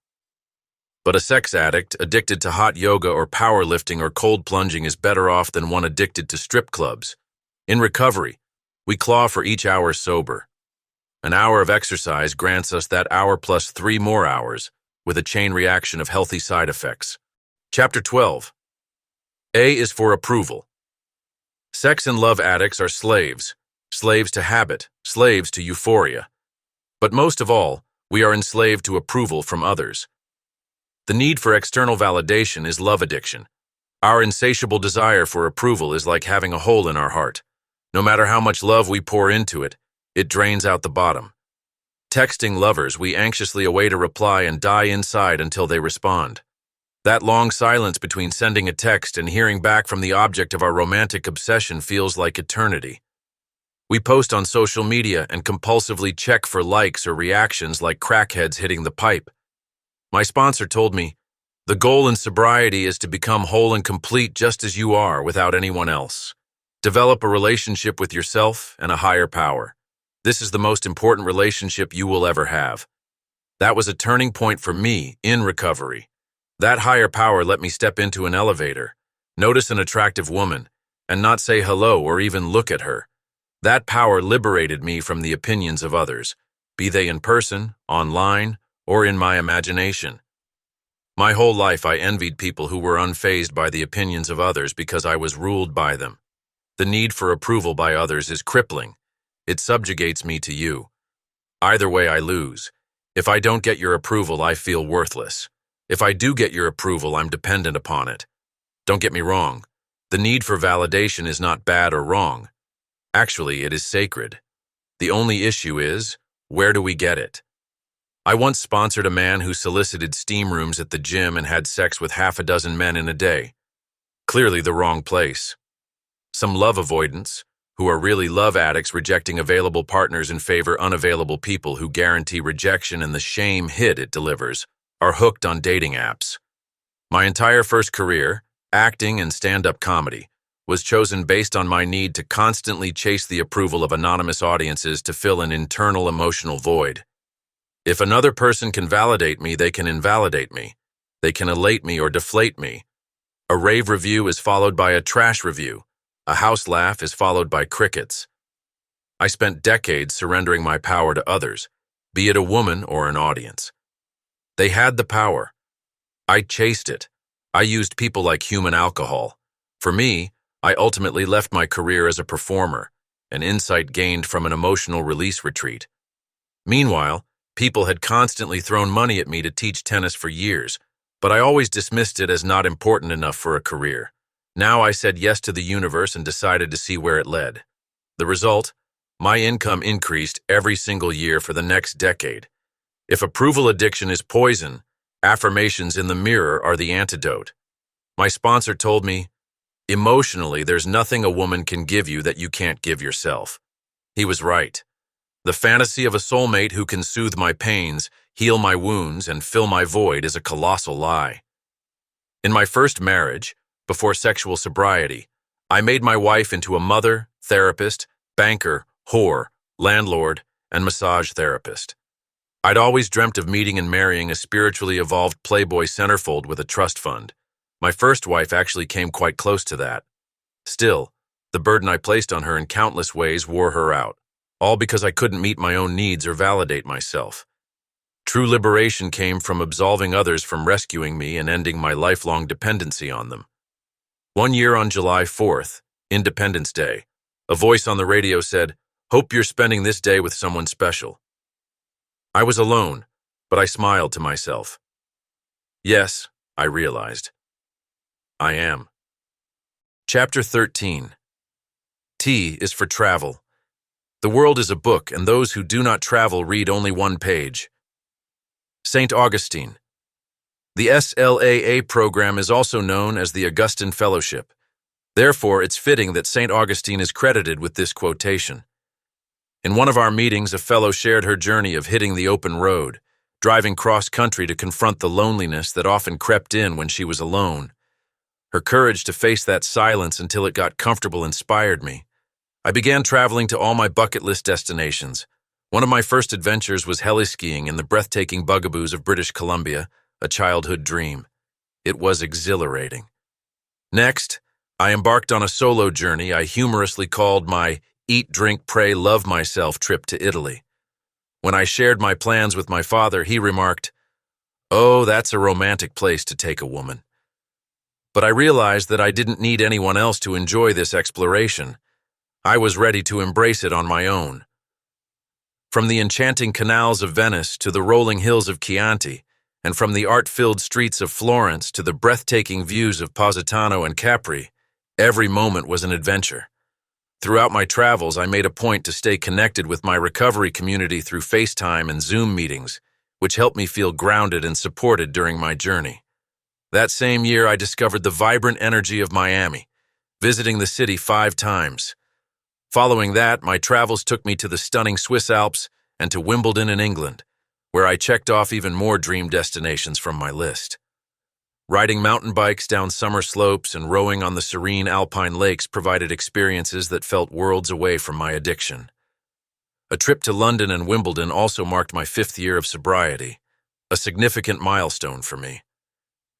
But a sex addict addicted to hot yoga or powerlifting or cold plunging is better off than one addicted to strip clubs. In recovery, we claw for each hour sober. An hour of exercise grants us that hour plus 3 more hours, with a chain reaction of healthy side effects. Chapter 12. A is for approval. Sex and love addicts are slaves, slaves to habit, slaves to euphoria. But most of all, we are enslaved to approval from others. The need for external validation is love addiction. Our insatiable desire for approval is like having a hole in our heart. No matter how much love we pour into it, it drains out the bottom. Texting lovers, we anxiously await a reply and die inside until they respond. That long silence between sending a text and hearing back from the object of our romantic obsession feels like eternity. We post on social media and compulsively check for likes or reactions like crackheads hitting the pipe. My sponsor told me, the goal in sobriety is to become whole and complete just as you are without anyone else. Develop a relationship with yourself and a higher power. This is the most important relationship you will ever have. That was a turning point for me in recovery. That higher power let me step into an elevator, notice an attractive woman, and not say hello or even look at her. That power liberated me from the opinions of others, be they in person, online, or in my imagination. My whole life I envied people who were unfazed by the opinions of others because I was ruled by them. The need for approval by others is crippling. It subjugates me to you. Either way I lose. If I don't get your approval, I feel worthless. If I do get your approval, I'm dependent upon it. Don't get me wrong. The need for validation is not bad or wrong. Actually, it is sacred. The only issue is, where do we get it? I once sponsored a man who solicited steam rooms at the gym and had sex with half a dozen men in a day. Clearly the wrong place. Some love avoidants, who are really love addicts rejecting available partners in favor unavailable people who guarantee rejection and the shame hit it delivers, are hooked on dating apps. My entire first career, acting and stand-up comedy, was chosen based on my need to constantly chase the approval of anonymous audiences to fill an internal emotional void. If another person can validate me, they can invalidate me. They can elate me or deflate me. A rave review is followed by a trash review. A house laugh is followed by crickets. I spent decades surrendering my power to others, be it a woman or an audience. They had the power. I chased it. I used people like human alcohol. For me, I ultimately left my career as a performer, an insight gained from an emotional release retreat. Meanwhile, people had constantly thrown money at me to teach tennis for years, but I always dismissed it as not important enough for a career. Now I said yes to the universe and decided to see where it led. The result? My income increased every single year for the next decade. If approval addiction is poison, affirmations in the mirror are the antidote. My sponsor told me, emotionally, there's nothing a woman can give you that you can't give yourself. He was right. The fantasy of a soulmate who can soothe my pains, heal my wounds, and fill my void is a colossal lie. In my first marriage, before sexual sobriety, I made my wife into a mother, therapist, banker, whore, landlord, and massage therapist. I'd always dreamt of meeting and marrying a spiritually evolved playboy centerfold with a trust fund. My first wife actually came quite close to that. Still, the burden I placed on her in countless ways wore her out, all because I couldn't meet my own needs or validate myself. True liberation came from absolving others from rescuing me and ending my lifelong dependency on them. One year on July 4th, Independence Day, a voice on the radio said, "Hope you're spending this day with someone special." I was alone, but I smiled to myself. Yes, I realized. I am. Chapter 13. T is for travel. The world is a book, and those who do not travel read only one page. St. Augustine. The SLAA program is also known as the Augustine Fellowship. Therefore, it's fitting that St. Augustine is credited with this quotation. In one of our meetings, a fellow shared her journey of hitting the open road, driving cross-country to confront the loneliness that often crept in when she was alone. Her courage to face that silence until it got comfortable inspired me. I began traveling to all my bucket list destinations. One of my first adventures was heli-skiing in the breathtaking bugaboos of British Columbia, a childhood dream. It was exhilarating. Next, I embarked on a solo journey I humorously called my Eat, Drink, Pray, Love Myself trip to Italy. When I shared my plans with my father, he remarked, "Oh, that's a romantic place to take a woman." But I realized that I didn't need anyone else to enjoy this exploration. I was ready to embrace it on my own. From the enchanting canals of Venice to the rolling hills of Chianti, and from the art-filled streets of Florence to the breathtaking views of Positano and Capri, every moment was an adventure. Throughout my travels, I made a point to stay connected with my recovery community through FaceTime and Zoom meetings, which helped me feel grounded and supported during my journey. That same year, I discovered the vibrant energy of Miami, visiting the city 5 times. Following that, my travels took me to the stunning Swiss Alps and to Wimbledon in England, where I checked off even more dream destinations from my list. Riding mountain bikes down summer slopes and rowing on the serene alpine lakes provided experiences that felt worlds away from my addiction. A trip to London and Wimbledon also marked my 5th year of sobriety, a significant milestone for me.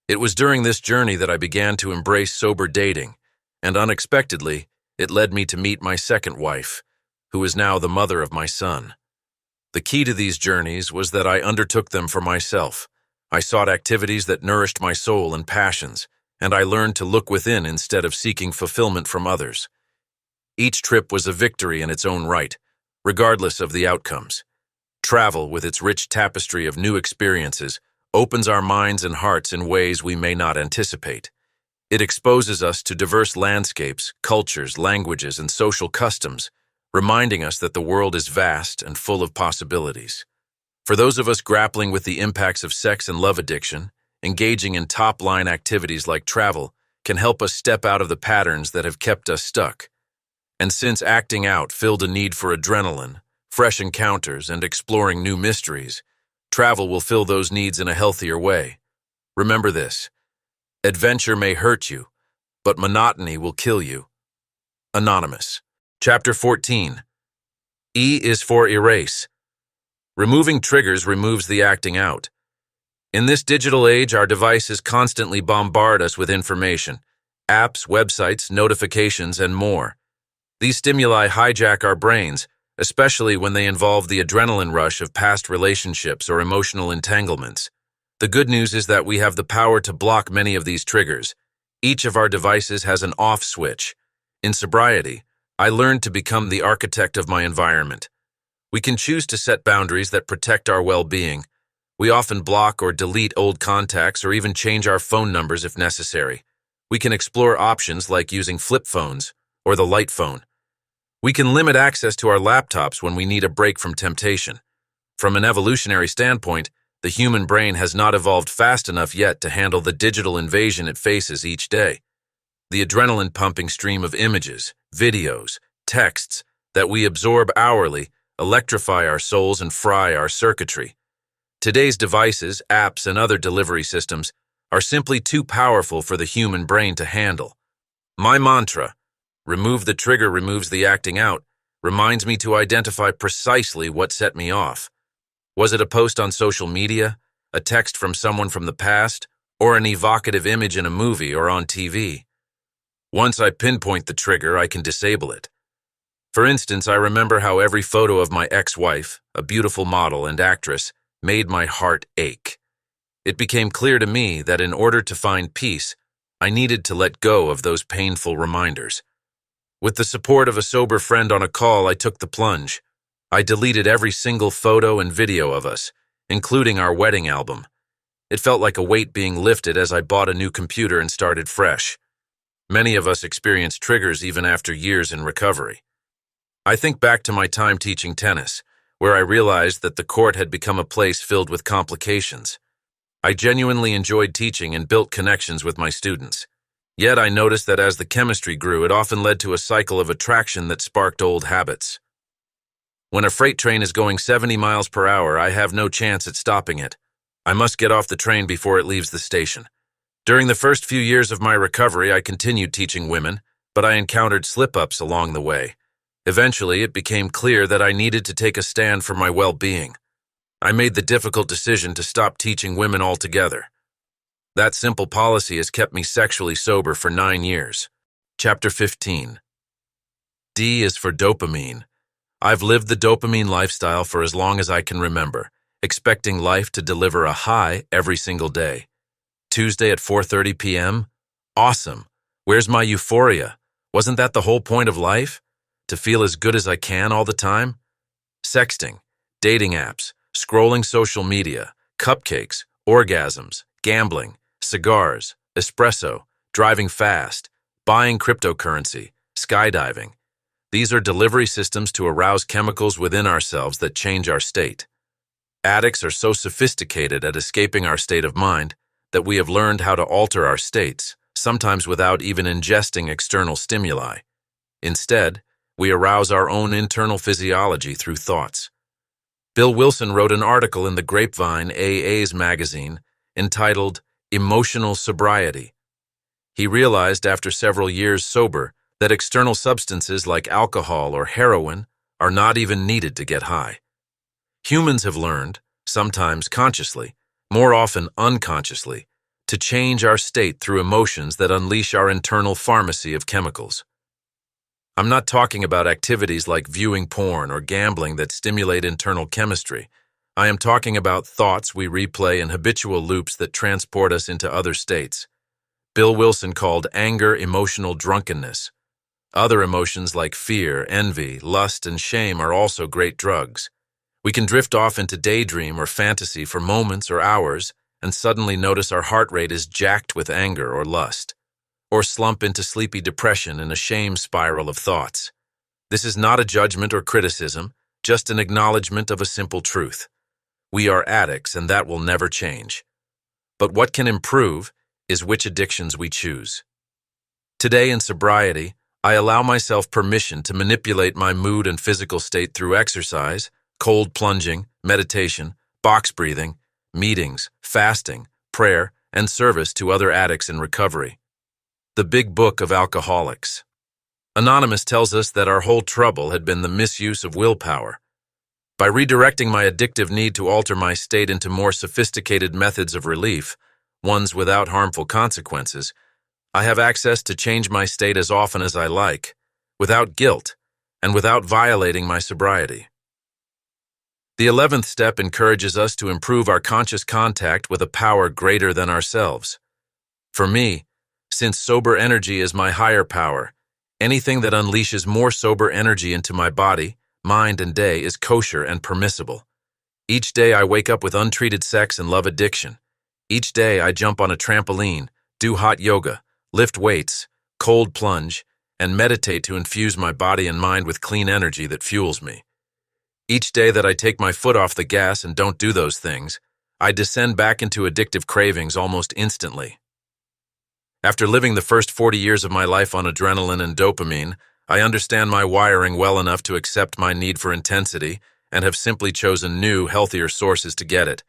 It was during this journey that I began to embrace sober dating, and unexpectedly, it led me to meet my second wife, who is now the mother of my son. The key to these journeys was that I undertook them for myself. I sought activities that nourished my soul and passions, and I learned to look within instead of seeking fulfillment from others. Each trip was a victory in its own right, regardless of the outcomes. Travel, with its rich tapestry of new experiences, opens our minds and hearts in ways we may not anticipate. It exposes us to diverse landscapes, cultures, languages, and social customs, reminding us that the world is vast and full of possibilities. For those of us grappling with the impacts of sex and love addiction, engaging in top-line activities like travel can help us step out of the patterns that have kept us stuck. And since acting out filled a need for adrenaline, fresh encounters, and exploring new mysteries, travel will fill those needs in a healthier way. Remember this: adventure may hurt you, but monotony will kill you. Anonymous. Chapter 14. E is for erase. Removing triggers removes the acting out. In this digital age, our devices constantly bombard us with information, apps, websites, notifications, and more. These stimuli hijack our brains, especially when they involve the adrenaline rush of past relationships or emotional entanglements. The good news is that we have the power to block many of these triggers. Each of our devices has an off switch. In sobriety, I learned to become the architect of my environment. We can choose to set boundaries that protect our well-being. We often block or delete old contacts or even change our phone numbers if necessary. We can explore options like using flip phones or the light phone. We can limit access to our laptops when we need a break from temptation. From an evolutionary standpoint, the human brain has not evolved fast enough yet to handle the digital invasion it faces each day. The adrenaline-pumping stream of images, videos, texts that we absorb hourly electrify our souls and fry our circuitry. Today's devices, apps, and other delivery systems are simply too powerful for the human brain to handle. My mantra, "Remove the trigger removes the acting out," reminds me to identify precisely what set me off. Was it a post on social media, a text from someone from the past, or an evocative image in a movie or on TV? Once I pinpoint the trigger, I can disable it. For instance, I remember how every photo of my ex-wife, a beautiful model and actress, made my heart ache. It became clear to me that in order to find peace, I needed to let go of those painful reminders. With the support of a sober friend on a call, I took the plunge. I deleted every single photo and video of us, including our wedding album. It felt like a weight being lifted as I bought a new computer and started fresh. Many of us experience triggers even after years in recovery. I think back to my time teaching tennis, where I realized that the court had become a place filled with complications. I genuinely enjoyed teaching and built connections with my students. Yet I noticed that as the chemistry grew, it often led to a cycle of attraction that sparked old habits. When a freight train is going 70 miles per hour, I have no chance at stopping it. I must get off the train before it leaves the station. During the first few years of my recovery, I continued teaching women, but I encountered slip-ups along the way. Eventually, it became clear that I needed to take a stand for my well-being. I made the difficult decision to stop teaching women altogether. That simple policy has kept me sexually sober for 9 years. Chapter 15. D is for dopamine. I've lived the dopamine lifestyle for as long as I can remember, expecting life to deliver a high every single day. Tuesday at 4:30 p.m.? Awesome. Where's my euphoria? Wasn't that the whole point of life? To feel as good as I can all the time? Sexting, dating apps, scrolling social media, cupcakes, orgasms, gambling, cigars, espresso, driving fast, buying cryptocurrency, skydiving. These are delivery systems to arouse chemicals within ourselves that change our state. Addicts are so sophisticated at escaping our state of mind that we have learned how to alter our states, sometimes without even ingesting external stimuli. Instead, we arouse our own internal physiology through thoughts. Bill Wilson wrote an article in the Grapevine AA's magazine entitled Emotional Sobriety. He realized after several years sober that external substances like alcohol or heroin are not even needed to get high. Humans have learned, sometimes consciously, more often unconsciously, to change our state through emotions that unleash our internal pharmacy of chemicals. I'm not talking about activities like viewing porn or gambling that stimulate internal chemistry. I am talking about thoughts we replay in habitual loops that transport us into other states. Bill Wilson called anger emotional drunkenness. Other emotions like fear, envy, lust, and shame are also great drugs. We can drift off into daydream or fantasy for moments or hours and suddenly notice our heart rate is jacked with anger or lust, or slump into sleepy depression in a shame spiral of thoughts. This is not a judgment or criticism, just an acknowledgement of a simple truth. We are addicts, and that will never change. But what can improve is which addictions we choose. Today in sobriety, I allow myself permission to manipulate my mood and physical state through exercise, cold plunging, meditation, box breathing, meetings, fasting, prayer, and service to other addicts in recovery. The Big Book of Alcoholics. Anonymous tells us that our whole trouble had been the misuse of willpower. By redirecting my addictive need to alter my state into more sophisticated methods of relief, ones without harmful consequences, I have access to change my state as often as I like, without guilt, and without violating my sobriety. The 11th step encourages us to improve our conscious contact with a power greater than ourselves. For me, since sober energy is my higher power, anything that unleashes more sober energy into my body, mind, and day is kosher and permissible. Each day I wake up with untreated sex and love addiction. Each day I jump on a trampoline, do hot yoga, lift weights, cold plunge, and meditate to infuse my body and mind with clean energy that fuels me. Each day that I take my foot off the gas and don't do those things, I descend back into addictive cravings almost instantly. After living the first 40 years of my life on adrenaline and dopamine, I understand my wiring well enough to accept my need for intensity and have simply chosen new, healthier sources to get it.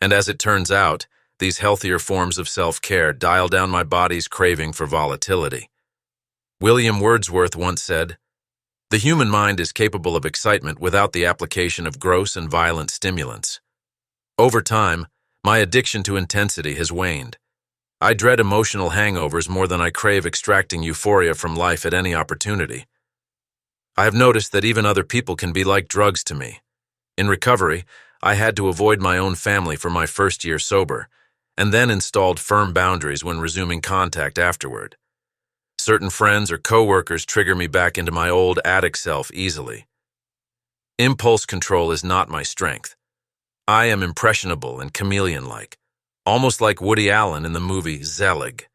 And as it turns out, these healthier forms of self-care dial down my body's craving for volatility. William Wordsworth once said, "The human mind is capable of excitement without the application of gross and violent stimulants." Over time, my addiction to intensity has waned. I dread emotional hangovers more than I crave extracting euphoria from life at any opportunity. I have noticed that even other people can be like drugs to me. In recovery, I had to avoid my own family for my first year sober, and then installed firm boundaries when resuming contact afterward. Certain friends or coworkers trigger me back into my old addict self easily. Impulse control is not my strength. I am impressionable and chameleon-like, almost like Woody Allen in the movie Zelig.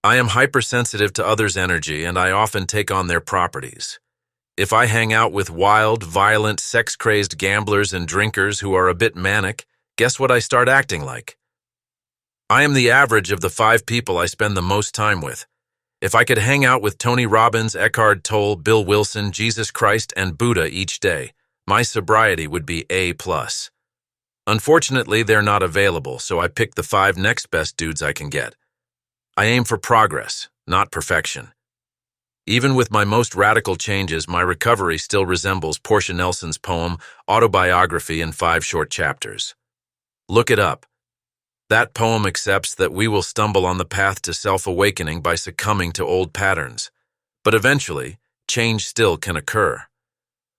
I am hypersensitive to others' energy, and I often take on their properties. If I hang out with wild, violent, sex-crazed gamblers and drinkers who are a bit manic, guess what I start acting like? I am the average of the 5 people I spend the most time with. If I could hang out with Tony Robbins, Eckhart Tolle, Bill Wilson, Jesus Christ, and Buddha each day, my sobriety would be A+. Unfortunately, they're not available, so I pick the 5 next best dudes I can get. I aim for progress, not perfection. Even with my most radical changes, my recovery still resembles Portia Nelson's poem, Autobiography in 5 Short Chapters. Look it up. That poem accepts that we will stumble on the path to self-awakening by succumbing to old patterns. But eventually, change still can occur.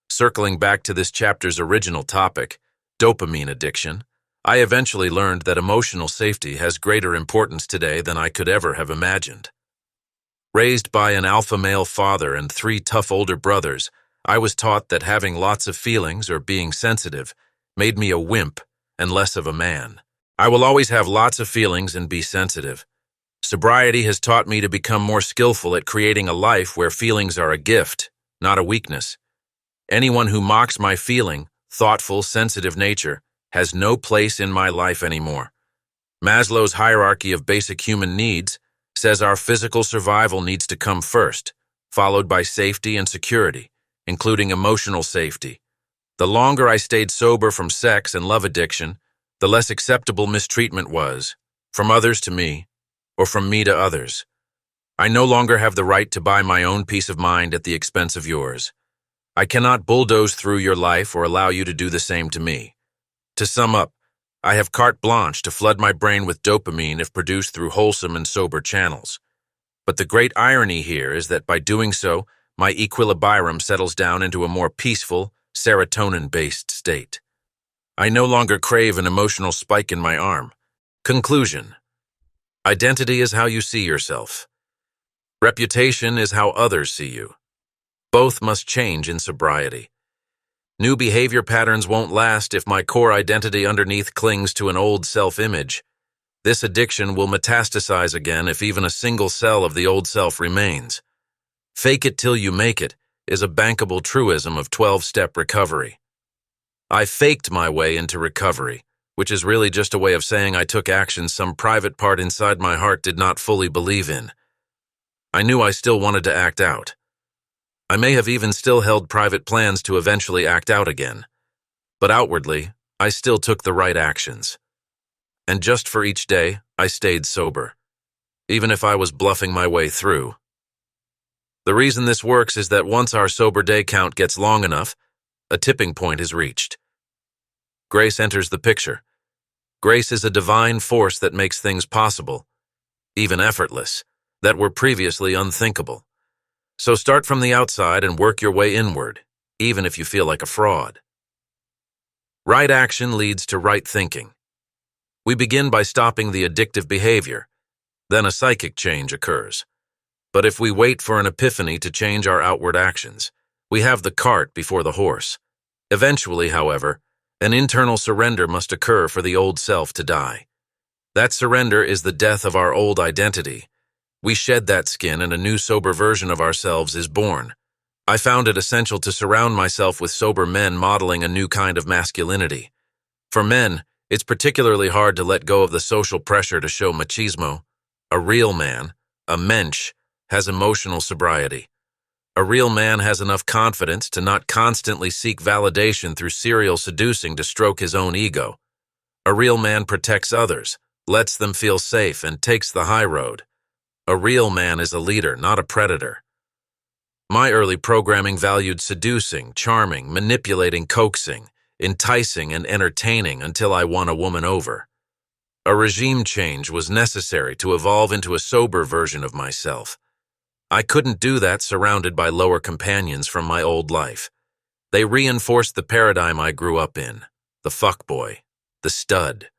Circling back to this chapter's original topic, dopamine addiction, I eventually learned that emotional safety has greater importance today than I could ever have imagined. Raised by an alpha male father and 3 tough older brothers, I was taught that having lots of feelings or being sensitive made me a wimp and less of a man. I will always have lots of feelings and be sensitive. Sobriety has taught me to become more skillful at creating a life where feelings are a gift, not a weakness. Anyone who mocks my feeling, thoughtful, sensitive nature has no place in my life anymore. Maslow's hierarchy of basic human needs says our physical survival needs to come first, followed by safety and security, including emotional safety. The longer I stayed sober from sex and love addiction, the less acceptable mistreatment was, from others to me, or from me to others. I no longer have the right to buy my own peace of mind at the expense of yours. I cannot bulldoze through your life or allow you to do the same to me. To sum up, I have carte blanche to flood my brain with dopamine if produced through wholesome and sober channels. But the great irony here is that by doing so, my equilibrium settles down into a more peaceful, serotonin-based state. I no longer crave an emotional spike in my arm. Conclusion: identity is how you see yourself. Reputation is how others see you. Both must change in sobriety. New behavior patterns won't last if my core identity underneath clings to an old self-image. This addiction will metastasize again if even a single cell of the old self remains. Fake it till you make it is a bankable truism of 12-step recovery. I faked my way into recovery, which is really just a way of saying I took action some private part inside my heart did not fully believe in. I knew I still wanted to act out. I may have even still held private plans to eventually act out again. But outwardly, I still took the right actions. And just for each day, I stayed sober, even if I was bluffing my way through. The reason this works is that once our sober day count gets long enough, a tipping point is reached. Grace enters the picture. Grace is a divine force that makes things possible, even effortless, that were previously unthinkable. So start from the outside and work your way inward, even if you feel like a fraud. Right action leads to right thinking. We begin by stopping the addictive behavior. Then a psychic change occurs. But if we wait for an epiphany to change our outward actions, we have the cart before the horse. Eventually, however, an internal surrender must occur for the old self to die. That surrender is the death of our old identity, We shed that skin and a new sober version of ourselves is born. I found it essential to surround myself with sober men modeling a new kind of masculinity. For men, it's particularly hard to let go of the social pressure to show machismo. A real man, a mensch, has emotional sobriety. A real man has enough confidence to not constantly seek validation through serial seducing to stroke his own ego. A real man protects others, lets them feel safe, and takes the high road. A real man is a leader, not a predator. My early programming valued seducing, charming, manipulating, coaxing, enticing, and entertaining until I won a woman over. A regime change was necessary to evolve into a sober version of myself. I couldn't do that surrounded by lower companions from my old life. They reinforced the paradigm I grew up in, the fuckboy, the stud.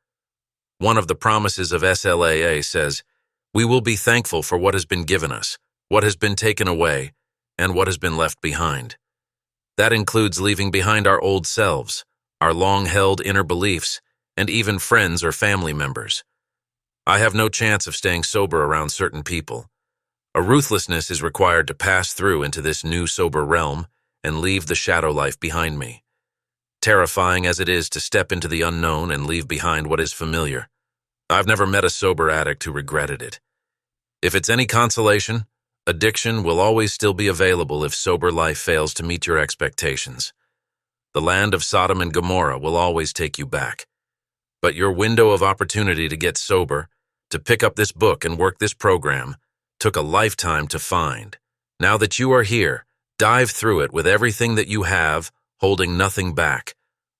One of the promises of SLAA says, "We will be thankful for what has been given us, what has been taken away, and what has been left behind." That includes leaving behind our old selves, our long-held inner beliefs, and even friends or family members. I have no chance of staying sober around certain people. A ruthlessness is required to pass through into this new sober realm and leave the shadow life behind me. Terrifying as it is to step into the unknown and leave behind what is familiar, I've never met a sober addict who regretted it. If it's any consolation, addiction will always still be available if sober life fails to meet your expectations. The land of Sodom and Gomorrah will always take you back. But your window of opportunity to get sober, to pick up this book and work this program, took a lifetime to find. Now that you are here, dive through it with everything that you have, holding nothing back.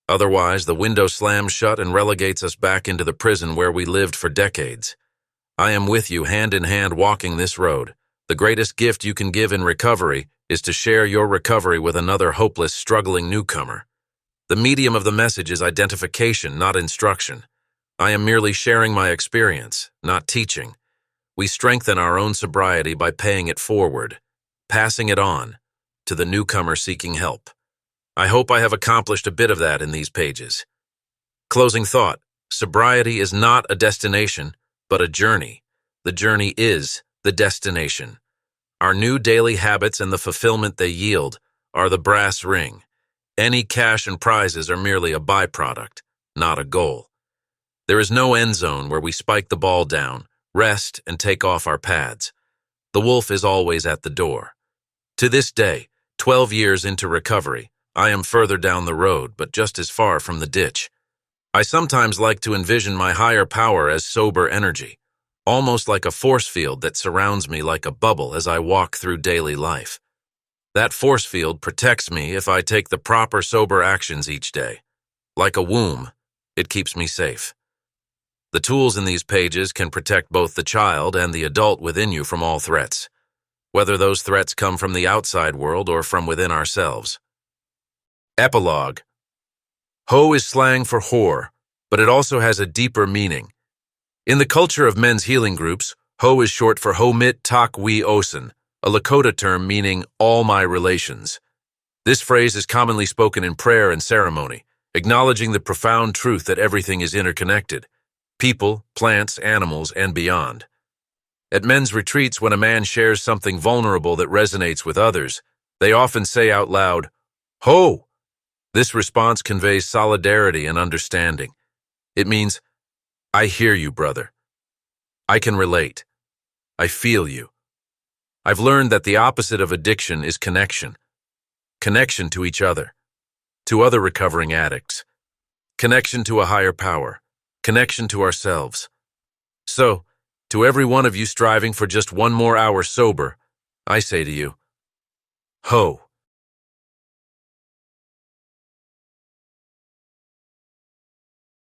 Otherwise, the window slams shut and relegates us back into the prison where we lived for decades. I am with you hand in hand walking this road. The greatest gift you can give in recovery is to share your recovery with another hopeless, struggling newcomer. The medium of the message is identification, not instruction. I am merely sharing my experience, not teaching. We strengthen our own sobriety by paying it forward, passing it on, to the newcomer seeking help. I hope I have accomplished a bit of that in these pages. Closing thought: sobriety is not a destination, but a journey. The journey is the destination. Our new daily habits and the fulfillment they yield are the brass ring. Any cash and prizes are merely a byproduct, not a goal. There is no end zone where we spike the ball down, rest, and take off our pads. The wolf is always at the door. To this day, 12 years into recovery, I am further down the road, but just as far from the ditch. I sometimes like to envision my higher power as sober energy, almost like a force field that surrounds me like a bubble as I walk through daily life. That force field protects me if I take the proper sober actions each day. Like a womb, it keeps me safe. The tools in these pages can protect both the child and the adult within you from all threats, whether those threats come from the outside world or from within ourselves. Epilogue. Ho is slang for whore, but it also has a deeper meaning. In the culture of men's healing groups, ho is short for ho mit tak we osen, a Lakota term meaning all my relations. This phrase is commonly spoken in prayer and ceremony, acknowledging the profound truth that everything is interconnected: people, plants, animals, and beyond. At men's retreats, when a man shares something vulnerable that resonates with others, they often say out loud, "Ho!" This response conveys solidarity and understanding. It means, I hear you, brother. I can relate. I feel you. I've learned that the opposite of addiction is connection. Connection to each other, to other recovering addicts, connection to a higher power, connection to ourselves. So, to every one of you striving for just one more hour sober, I say to you, ho!